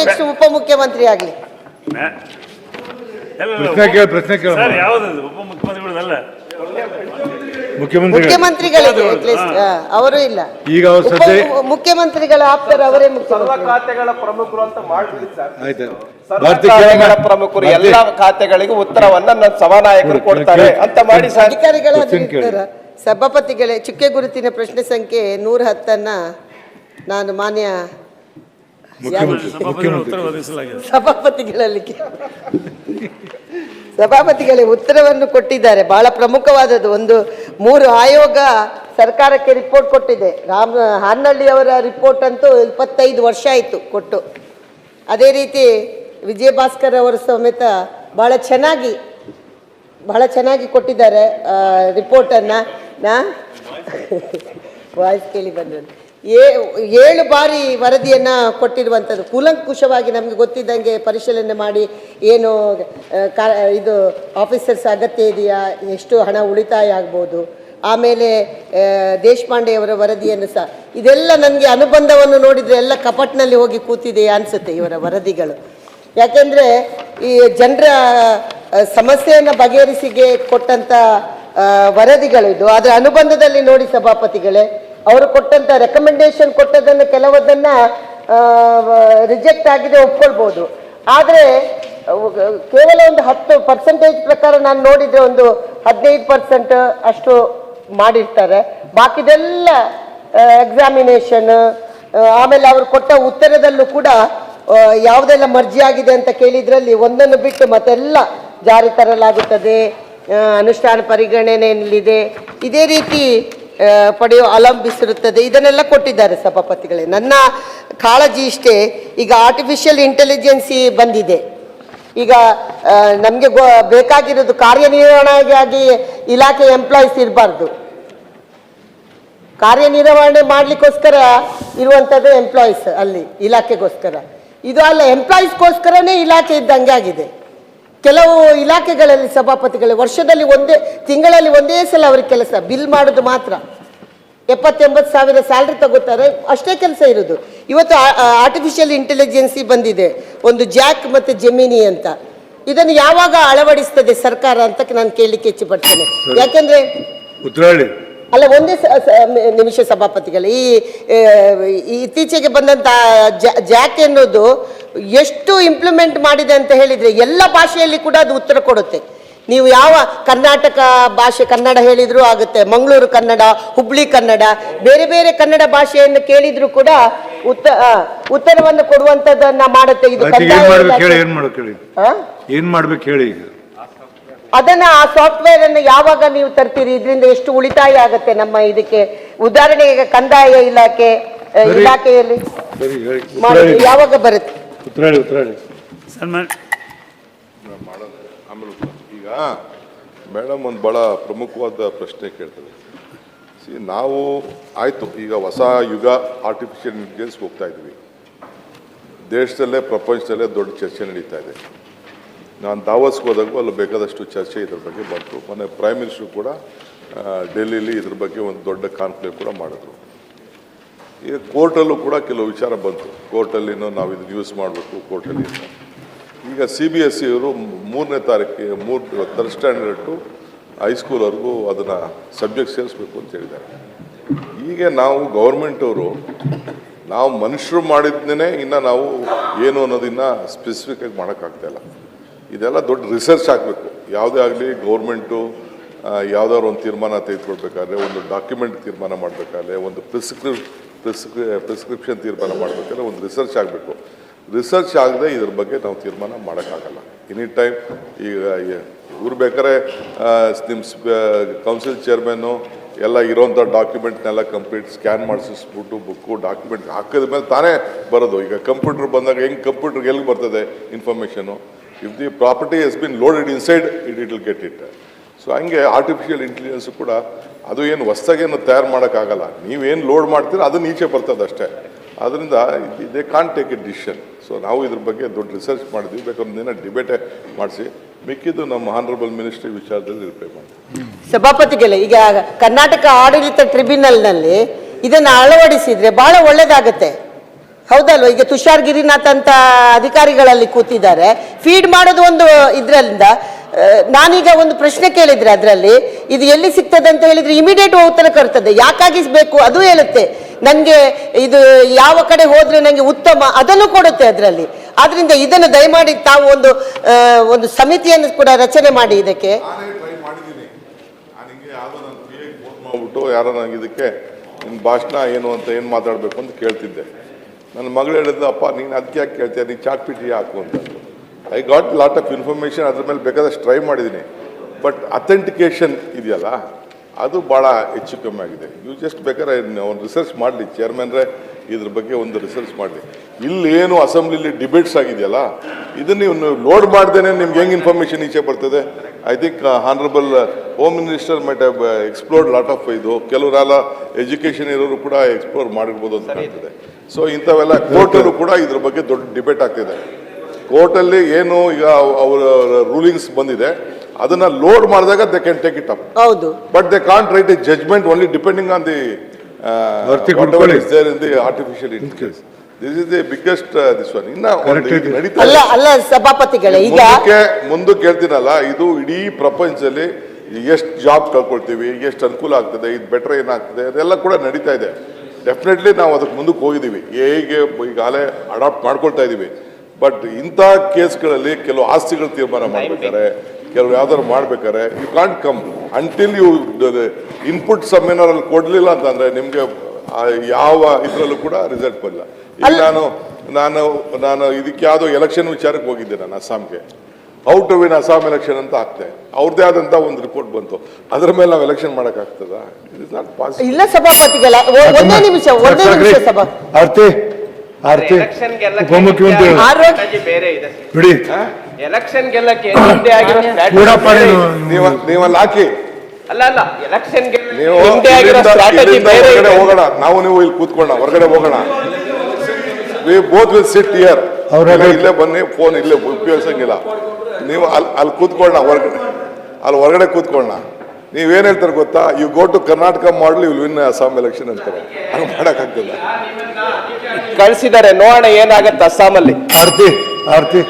Next ಉಪಮುಖ್ಯಮಂತ್ರಿ ಆಗಲಿ. ಮುಖ್ಯಮಂತ್ರಿಗಳಿಗೆ ಅವರು ಇಲ್ಲ, ಈಗ ಮುಖ್ಯಮಂತ್ರಿಗಳ ಆಪ್ತರು ಅವರೇ ಖಾತೆಗಳ ಪ್ರಮುಖರು ಅಂತ ಪ್ರಮುಖರು ಎಲ್ಲ ಖಾತೆಗಳಿಗೆ ಉತ್ತರವನ್ನ ನನ್ನ ಸಭಾನಾಯಕರು ಕೊಡ್ತಾರೆ ಅಂತ ಮಾಡಿ ಅಧಿಕಾರಿಗಳ ಸಭಾಪತಿಗಳೇ, ಚುಕ್ಕೆ ಗುರುತಿನ ಪ್ರಶ್ನೆ ಸಂಖ್ಯೆ 110 ನಾನು ಮಾನ್ಯ ಸಭಾಪತಿಗಳೇ ಉತ್ತರವನ್ನು ಕೊಟ್ಟಿದ್ದಾರೆ. ಬಹಳ ಪ್ರಮುಖವಾದದ್ದು. 3 ಆಯೋಗ ಸರ್ಕಾರಕ್ಕೆ ರಿಪೋರ್ಟ್ ಕೊಟ್ಟಿದೆ. ಹಾನಹಳ್ಳಿ ಅವರ ರಿಪೋರ್ಟ್ ಅಂತೂ 25 ವರ್ಷ ಆಯಿತು ಕೊಟ್ಟು. ಅದೇ ರೀತಿ ವಿಜಯಭಾಸ್ಕರ್ ಅವರು ಸಮೇತ ಬಹಳ ಚೆನ್ನಾಗಿ ಕೊಟ್ಟಿದ್ದಾರೆ ರಿಪೋರ್ಟನ್ನು. ವಾಯ್ಸ್ ಕೇಳಿ ಬಂದ 7 ಬಾರಿ ವರದಿಯನ್ನು ಕೊಟ್ಟಿರುವಂಥದ್ದು. ಕೂಲಂಕುಷವಾಗಿ ನಮಗೆ ಗೊತ್ತಿದ್ದಂಗೆ ಪರಿಶೀಲನೆ ಮಾಡಿ ಏನು ಇದು ಆಫೀಸರ್ಸ್ ಅಗತ್ಯ ಇದೆಯಾ, ಎಷ್ಟು ಹಣ ಉಳಿತಾಯ ಆಗ್ಬೋದು, ಆಮೇಲೆ ದೇಶಪಾಂಡೆ ಅವರ ವರದಿಯನ್ನು ಸಹ, ಇದೆಲ್ಲ ನನಗೆ ಅನುಬಂಧವನ್ನು ನೋಡಿದರೆ ಎಲ್ಲ ಕಪಟ್ನಲ್ಲಿ ಹೋಗಿ ಕೂತಿದೆ ಅನಿಸುತ್ತೆ ಇವರ ವರದಿಗಳು. ಯಾಕೆಂದರೆ ಈ ಜನರ ಸಮಸ್ಯೆಯನ್ನು ಬಗೆಹರಿಸಿಗೆ ಕೊಟ್ಟಂಥ ವರದಿಗಳಿದು. ಅದರ ಅನುಬಂಧದಲ್ಲಿ ನೋಡಿ ಸಭಾಪತಿಗಳೇ, ಅವರು ಕೊಟ್ಟಂಥ ರೆಕಮೆಂಡೇಶನ್ ಕೊಟ್ಟದನ್ನು ಕೆಲವದನ್ನು ರಿಜೆಕ್ಟ್ ಆಗಿದೆ, ಒಪ್ಕೊಳ್ಬೋದು. ಆದರೆ ಕೇವಲ ಒಂದು 10% ಪ್ರಕಾರ ನಾನು ನೋಡಿದರೆ ಒಂದು 15% ಅಷ್ಟು ಮಾಡಿರ್ತಾರೆ. ಬಾಕಿದೆಲ್ಲ ಎಕ್ಸಾಮಿನೇಷನ್, ಆಮೇಲೆ ಅವರು ಕೊಟ್ಟ ಉತ್ತರದಲ್ಲೂ ಕೂಡ ಯಾವುದೆಲ್ಲ ಮರ್ಜಿ ಆಗಿದೆ ಅಂತ ಕೇಳಿದ್ರಲ್ಲಿ ಒಂದನ್ನು ಬಿಟ್ಟು ಮತ್ತೆಲ್ಲ ಜಾರಿ ತರಲಾಗುತ್ತದೆ, ಅನುಷ್ಠಾನ ಪರಿಗಣನೆಯಲ್ಲಿದೆ, ಇದೇ ರೀತಿ ಅವಲಂಬಿಸಿರುತ್ತದೆ, ಇದನ್ನೆಲ್ಲ ಕೊಟ್ಟಿದ್ದಾರೆ ಸಭಾಪತಿಗಳೇ. ನನ್ನ ಕಾಳಜಿ ಇಷ್ಟೇ, ಈಗ ಆರ್ಟಿಫಿಷಿಯಲ್ ಇಂಟೆಲಿಜೆನ್ಸಿ ಬಂದಿದೆ. ಈಗ ನಮಗೆ ಬೇಕಾಗಿರೋದು ಕಾರ್ಯನಿರ್ವಹಣೆಗಾಗಿ ಇಲಾಖೆ ಎಂಪ್ಲಾಯೀಸ್ ಇರಬಾರ್ದು. ಕಾರ್ಯನಿರ್ವಹಣೆ ಮಾಡಲಿಕ್ಕೋಸ್ಕರ ಇರುವಂಥದ್ದು ಎಂಪ್ಲಾಯೀಸ್ ಅಲ್ಲಿ ಇಲಾಖೆಗೋಸ್ಕರ. ಇದು ಅಲ್ಲ, ಎಂಪ್ಲಾಯೀಸ್ಗೋಸ್ಕರನೇ ಇಲಾಖೆ ಇದ್ದಂಗೆ ಆಗಿದೆ. ಕೆಲವು ಇಲಾಖೆಗಳಲ್ಲಿ ಸಭಾಪತಿಗಳು ವರ್ಷದಲ್ಲಿ ತಿಂಗಳಲ್ಲಿ ಒಂದೇ ಸಲ ಅವ್ರಿಗೆ ಕೆಲಸ, ಬಿಲ್ ಮಾಡೋದು ಮಾತ್ರ. 70-80 ಸಾವಿರ ಸ್ಯಾಲ್ರಿ ತಗೋತಾರೆ, ಅಷ್ಟೇ ಕೆಲಸ ಇರೋದು. ಇವತ್ತು ಆರ್ಟಿಫಿಷಿಯಲ್ ಇಂಟೆಲಿಜೆನ್ಸಿ ಬಂದಿದೆ, ಒಂದು ಜಾಕ್ ಮತ್ತು ಜೆಮಿನಿ ಅಂತ. ಇದನ್ನು ಯಾವಾಗ ಅಳವಡಿಸ್ತದೆ ಸರ್ಕಾರ ಅಂತ ನಾನು ಕೇಳಲಿಕ್ಕೆ ಇಚ್ಛೆ ಪಡ್ತೇನೆ. ಯಾಕೆಂದ್ರೆ ಅಲ್ಲ, ಒಂದೇ ನಿಮಿಷ ಸಭಾಪತಿಗಳು, ಈ ಇತ್ತೀಚೆಗೆ ಬಂದಂಥ ಜಾಕ್ ಎನ್ನುವುದು ಎಷ್ಟು ಇಂಪ್ಲಿಮೆಂಟ್ ಮಾಡಿದೆ ಅಂತ ಹೇಳಿದರೆ ಎಲ್ಲ ಭಾಷೆಯಲ್ಲಿ ಕೂಡ ಅದು ಉತ್ತರ ಕೊಡುತ್ತೆ. ನೀವು ಯಾವ ಕರ್ನಾಟಕ ಭಾಷೆ ಕನ್ನಡ ಹೇಳಿದರೂ ಆಗುತ್ತೆ, ಮಂಗಳೂರು ಕನ್ನಡ, ಹುಬ್ಳಿ ಕನ್ನಡ, ಬೇರೆ ಬೇರೆ ಕನ್ನಡ ಭಾಷೆಯನ್ನು ಕೇಳಿದ್ರು ಕೂಡ ಉತ್ತರವನ್ನು ಕೊಡುವಂಥದ್ದನ್ನ ಮಾಡುತ್ತೆ. ಇದು ಏನ್ ಮಾಡ್ಬೇಕು ಹೇಳಿ. ಅದನ್ನ ಆ ಸಾಫ್ಟ್ವೇರ್ ಅನ್ನು ಯಾವಾಗ ನೀವು ತರ್ತೀರಿ, ಇದರಿಂದ ಎಷ್ಟು ಉಳಿತಾಯ ಆಗುತ್ತೆ ನಮ್ಮ ಇದಕ್ಕೆ. ಉದಾಹರಣೆಗೆ ಕಂದಾಯ ಇಲಾಖೆಯಲ್ಲಿ ಯಾವಾಗ ಬರುತ್ತೆ? ಈಗ ಮೇಡಮ್ ಒಂದು ಭಾಳ ಪ್ರಮುಖವಾದ ಪ್ರಶ್ನೆ ಕೇಳ್ತದೆ. ನಾವು ಆಯಿತು, ಈಗ ಹೊಸ ಯುಗ ಆರ್ಟಿಫಿಷಿಯಲ್ ಇಂಟೆಲಿಜೆನ್ಸ್ ಹೋಗ್ತಾ ಇದ್ವಿ. ದೇಶದಲ್ಲೇ ಪ್ರಪಂಚದಲ್ಲೇ ದೊಡ್ಡ ಚರ್ಚೆ ನಡೀತಾ ಇದೆ. ನಾನು ದಾವಸ್ಗೆ ಹೋದಾಗೂ ಅಲ್ಲಿ ಬೇಕಾದಷ್ಟು ಚರ್ಚೆ ಇದ್ರ ಬಗ್ಗೆ ಬಂತು. ಮೊನ್ನೆ ಪ್ರೈಮ್ ಮಿನಿಸ್ಟ್ರು ಕೂಡ ಡೆಲ್ಲಿಲಿ ಇದ್ರ ಬಗ್ಗೆ ಒಂದು ದೊಡ್ಡ ಕಾನ್ಕ್ಲೇವ್ ಕೂಡ ಮಾಡಿದ್ರು. ಈಗ ಕೋರ್ಟಲ್ಲೂ ಕೂಡ ಕೆಲವು ವಿಚಾರ ಬಂತು. ಕೋರ್ಟಲ್ಲಿನೂ ನಾವು ಇದನ್ನು ಯೂಸ್ ಮಾಡಬೇಕು ಕೋರ್ಟಲ್ಲಿ. ಈಗ CBSE ಅವರು 3ನೇ ತಾರೀಕಿಗೆ 3 ಸ್ಟ್ಯಾಂಡರ್ಡ್ ಟು ಹೈಸ್ಕೂಲ್ವರೆಗೂ ಅದನ್ನು ಸಬ್ಜೆಕ್ಟ್ ಸೇರಿಸ್ಬೇಕು ಅಂತ ಹೇಳಿದ್ದಾರೆ. ಈಗ ನಾವು ಗೌರ್ಮೆಂಟವರು ನಾವು ಮನುಷ್ಯರು ಮಾಡಿದ್ನೇ ಇನ್ನು ನಾವು ಏನು ಅನ್ನೋದನ್ನು ಸ್ಪೆಸಿಫಿಕ್ಕಾಗಿ ಮಾಡೋಕ್ಕಾಗ್ತಾಯಿಲ್ಲ. ಇದೆಲ್ಲ ದೊಡ್ಡ ರಿಸರ್ಚ್ ಆಗಬೇಕು. ಯಾವುದೇ ಆಗಲಿ ಗೌರ್ಮೆಂಟು ಯಾವುದಾದ್ರು ಒಂದು ತೀರ್ಮಾನ ತೆಗೆದುಕೊಳ್ಬೇಕಾದ್ರೆ, ಒಂದು ಡಾಕ್ಯುಮೆಂಟ್ ತೀರ್ಮಾನ ಮಾಡಬೇಕಾದ್ರೆ, ಒಂದು ಪ್ರಿಸ್ಕ್ರಿಪ್ಷನ್ ತೀರ್ಮಾನ ಮಾಡಬೇಕಾದ್ರೆ ಒಂದು ರಿಸರ್ಚ್ ಆಗಬೇಕು. ರಿಸರ್ಚ್ ಆಗದೆ ಇದ್ರ ಬಗ್ಗೆ ನಾವು ತೀರ್ಮಾನ ಮಾಡೋಕ್ಕಾಗಲ್ಲ. ಎನಿ ಟೈಮ್ ಈಗ ಇವ್ರು ಬೇಕಾದ್ರೆ ನಿಮ್ಮ ಕೌನ್ಸಿಲ್ ಚೇರ್ಮನ್ನು ಎಲ್ಲ ಇರೋಂಥ ಡಾಕ್ಯುಮೆಂಟ್ನೆಲ್ಲ ಕಂಪ್ಲೀಟ್ ಸ್ಕ್ಯಾನ್ ಮಾಡಿಸಿಸ್ಬಿಟ್ಟು ಬುಕ್ಕು ಡಾಕ್ಯುಮೆಂಟ್ ಹಾಕಿದ ಮೇಲೆ ತಾನೇ ಬರೋದು. ಈಗ ಕಂಪ್ಯೂಟರ್ ಬಂದಾಗ ಹೆಂಗೆ ಕಂಪ್ಯೂಟರ್ಗೆ ಎಲ್ಲಿ ಬರ್ತದೆ information? If the property has been loaded inside it will get it. So ಹಂಗೆ ಆರ್ಟಿಫಿಷಿಯಲ್ ಇಂಟೆಲಿಜೆನ್ಸು ಕೂಡ ಅದು ಏನು ಹೊಸದಾಗೇನು ತಯಾರು ಮಾಡೋಕ್ಕಾಗಲ್ಲ. ನೀವೇನು ಲೋಡ್ ಮಾಡ್ತೀರೋ ಅದು ಈಚೆ ಬರ್ತದೆ ಅಷ್ಟೇ. ಅದರಿಂದ they can't take A decision. So ನಾವು ಇದ್ರ ಬಗ್ಗೆ ದೊಡ್ಡ ರಿಸರ್ಚ್ ಮಾಡಿದ್ವಿ. ಬೇಕಾದ್ರೆ ದಿನ ಡಿಬೇಟೇ ಮಾಡಿಸಿ ಮಿಕ್ಕಿದ್ದು ನಮ್ಮ ಆನರಬಲ್ ಮಿನಿಸ್ಟ್ರಿ ವಿಚಾರದಲ್ಲಿ ರಿಪ್ಲೈ ಮಾಡಿ. ಸಭಾಪತಿಗಳೇ, ಈಗ ಕರ್ನಾಟಕ ಆಡಳಿತ ಟ್ರಿಬ್ಯುನಲ್ನಲ್ಲಿ ಇದನ್ನು ಅಳವಡಿಸಿದ್ರೆ ಬಹಳ ಒಳ್ಳೆಯದಾಗುತ್ತೆ. ಹೌದಲ್ವಾ? ಈಗ ತುಷಾರ್ ಗಿರಿನಾಥ್ ಅಂತ ಅಧಿಕಾರಿಗಳಲ್ಲಿ ಕೂತಿದ್ದಾರೆ, ಫೀಡ್ ಮಾಡೋದು ಒಂದು ಇದ್ರಿಂದ. ನಾನೀಗ ಒಂದು ಪ್ರಶ್ನೆ ಕೇಳಿದ್ರೆ ಅದರಲ್ಲಿ ಇದು ಎಲ್ಲಿ ಸಿಗ್ತದೆ ಅಂತ ಹೇಳಿದ್ರೆ ಇಮಿಡಿಯೇಟ್ ಉತ್ತರ ಕೊಡ್ತದೆ. ಯಾಕಾಗಿ ಬೇಕು ಅದು ಹೇಳುತ್ತೆ, ನನಗೆ ಇದು ಯಾವ ಕಡೆ ಹೋದ್ರೆ ನನಗೆ ಉತ್ತಮ ಅದನ್ನು ಕೊಡುತ್ತೆ ಅದರಲ್ಲಿ. ಆದ್ರಿಂದ ಇದನ್ನು ದಯಮಾಡಿ ತಾವು ಒಂದು ಸಮಿತಿಯನ್ನು ಕೂಡ ರಚನೆ ಮಾಡಿ ಇದಕ್ಕೆ. ಟ್ರೈ ಮಾಡಿದ್ದೀನಿ. ನನಗೆ ಯಾವುದೋ ನನ್ನ PA ಫೋನ್ ಮಾಡಿಬಿಟ್ಟು ಯಾರೋ ನನಗೆ ಇದಕ್ಕೆ ನಿನ್ನ ಭಾಷಣ ಏನು ಅಂತ ಏನು ಮಾತಾಡಬೇಕು ಅಂತ ಕೇಳ್ತಿದ್ದೆ. ನನ್ನ ಮಗಳು ಹೇಳಿದ್ದು, ಅಪ್ಪ ನೀನು ಅದಕ್ಕೆ ಯಾಕೆ ಕೇಳ್ತೀಯ, ನೀನು ಚಾಟ್ ಪಿ ಟಿ ಹಾಕು ಅಂತ. I got lot of information, ಅದ್ರ ಮೇಲೆ ಬೇಕಾದಷ್ಟು ಟ್ರೈ ಮಾಡಿದ್ದೀನಿ. ಬಟ್ ಅಥೆಂಟಿಕೇಶನ್ ಇದೆಯಲ್ಲ ಅದು ಭಾಳ ಹೆಚ್ಚು ಕಮ್ಮಿ ಆಗಿದೆ. ನೀವು ಜಸ್ಟ್ ಬೇಕಾದ್ರೆ ಒಂದು ರಿಸರ್ಚ್ ಮಾಡಲಿ, ಚೇರ್ಮನ್ರೇ ಇದ್ರ ಬಗ್ಗೆ ಒಂದು ರಿಸರ್ಚ್ ಮಾಡಲಿ. ಇಲ್ಲಿ ಏನು ಅಸೆಂಬ್ಲಿಲಿ ಡಿಬೇಟ್ಸ್ ಆಗಿದೆಯಲ್ಲ ಇದನ್ನು ನೀವು ಲೋಡ್ ಮಾಡ್ದೇನೆ ನಿಮ್ಗೆ ಹೆಂಗೆ ಇನ್ಫಾರ್ಮೇಷನ್ ಈಚೆ ಬರ್ತದೆ? I think honourable home minister might have explored lot of ಇದು. ಕೆಲವರೆಲ್ಲ ಎಜುಕೇಷನ್ ಇರೋರು ಕೂಡ ಎಕ್ಸ್ಪ್ಲೋರ್ ಮಾಡಿರ್ಬೋದು ಅಂತ ಕಾಣ್ತದೆ. ಸೊ ಇಂಥವೆಲ್ಲ ಕೋರ್ಟಲ್ಲೂ ಕೂಡ ಇದ್ರ ಬಗ್ಗೆ ದೊಡ್ಡ ಡಿಬೇಟ್ ಆಗ್ತಿದೆ. ಕೋರ್ಟಲ್ಲಿ ಏನು ಈಗ ಅವರ ರೂಲಿಂಗ್ಸ್ ಬಂದಿದೆ ಅದನ್ನ ಲೋಡ್ ಮಾಡಿದಾಗ they can take it up. ಹೌದು, but they can't write a judgement only depending on the artificial intelligence. This is the biggest this one. ಇನ್ನ ನಡೀತಾ ಅಲ್ಲ ಸಭಾಪತಿಗಳೇ, ಈಗ ಮುಂದಕ್ಕೆ ಹೇಳ್ತೀನಲ್ಲ, ಇದು ಇಡೀ ಪ್ರಪಂಚದಲ್ಲಿ ಎಷ್ಟು ಜಾಬ್ ಕಳ್ಕೊಳ್ತೀವಿ, ಎಷ್ಟು ಅನುಕೂಲ ಆಗ್ತದೆ, ಇದು ಬೆಟರ್ ಏನಾಗ್ತದೆ ಅದೆಲ್ಲ ಕೂಡ ನಡೀತಾ ಇದೆ. ಡೆಫಿನೆಟ್ಲಿ ನಾವು ಅದಕ್ಕೆ ಮುಂದಕ್ಕೆ ಹೋಗಿದ್ದೀವಿ, ಹೇಗೆ ಈಗಾಗಲೇ ಅಡಾಪ್ಟ್ ಮಾಡ್ಕೊಳ್ತಾ ಇದ್ದೀವಿ. ಬಟ್ ಇಂಥ ಕೇಸ್ಗಳಲ್ಲಿ ಕೆಲವು ಆಸ್ತಿಗಳು ತೀರ್ಮಾನ ಮಾಡ್ಬೇಕಾರೆ, ಕೆಲವು ಯಾವ್ದಾದ್ರು ಮಾಡ್ಬೇಕಾರೆ you can't come until you input some ಏನಾರಲ್ಲಿ ಕೊಡ್ಲಿಲ್ಲ ಅಂತಂದ್ರೆ ನಿಮ್ಗೆ ಯಾವ ಇದ್ರಲ್ಲೂ ಕೂಡ ರಿಸಲ್ಟ್ ಬರಲ್ಲ. ಈಗ ನಾನು ಇದಕ್ಕೆ ಯಾವುದೋ ಎಲೆಕ್ಷನ್ ವಿಚಾರಕ್ಕೆ ಹೋಗಿದ್ದೆ, ನಾನು ಅಸ್ಸಾಂಗೆ. How to win Assam election ಅಂತ ಆಗ್ತೆ, ಅವ್ರದ್ದೇ ಆದಂತ ಒಂದು ರಿಪೋರ್ಟ್ ಬಂತು. ಅದ್ರ ಮೇಲೆ ನಾವು ಎಲೆಕ್ಷನ್ ಮಾಡಕ್ ಆಗ್ತದ? It is not possible. ಇಲ್ಲ ಸಭಾಪತಿಗಳ ಒಂದೇ ನಿಮಿಷ ಸಭಾ ಉಪಮುಖ್ಯಮಂತ್ರಿ ಬೇರೆ ಇದೆ ಬಿಡಿ. ಎಲೆಕ್ಷನ್ ಗೆಲ್ಲಕ್ಕೆ ನೀವಲ್ಲಿ ಹಾಕಿ ಅಲ್ಲ ಎಲೆಕ್ಷನ್ ಹೋಗೋಣ, ನಾವು ನೀವು ಇಲ್ಲಿ ಕೂತ್ಕೊಳ್ಳೋಣ, ಹೊರಗಡೆ ಹೋಗೋಣ. We both will sit here. ಇಲ್ಲೇ ಬನ್ನಿ, ಫೋನ್ ಇಲ್ಲೇ ಉಪಯೋಗಿಸಂಗಿಲ್ಲ. ನೀವು ಅಲ್ಲಿ ಕೂತ್ಕೊಳ್ಳೋಣ, ಹೊರಗಡೆ ಕೂತ್ಕೊಳ್ಳೋಣ. ನೀವೇನ್ ಹೇಳ್ತಾರೆ ಗೊತ್ತಾ, you go to Karnataka model, you win Assam election ಅಂತಾರೆ. ಹಂಗೆ ಮಾಡಕ್ಕಾಗ್ತದ? ಕಳಿಸಿದ್ದಾರೆ, ನೋಡೋಣ ಏನಾಗತ್ತೆ ಅಸ್ಸಾಮಲ್ಲಿ. ಆರ್ತಿ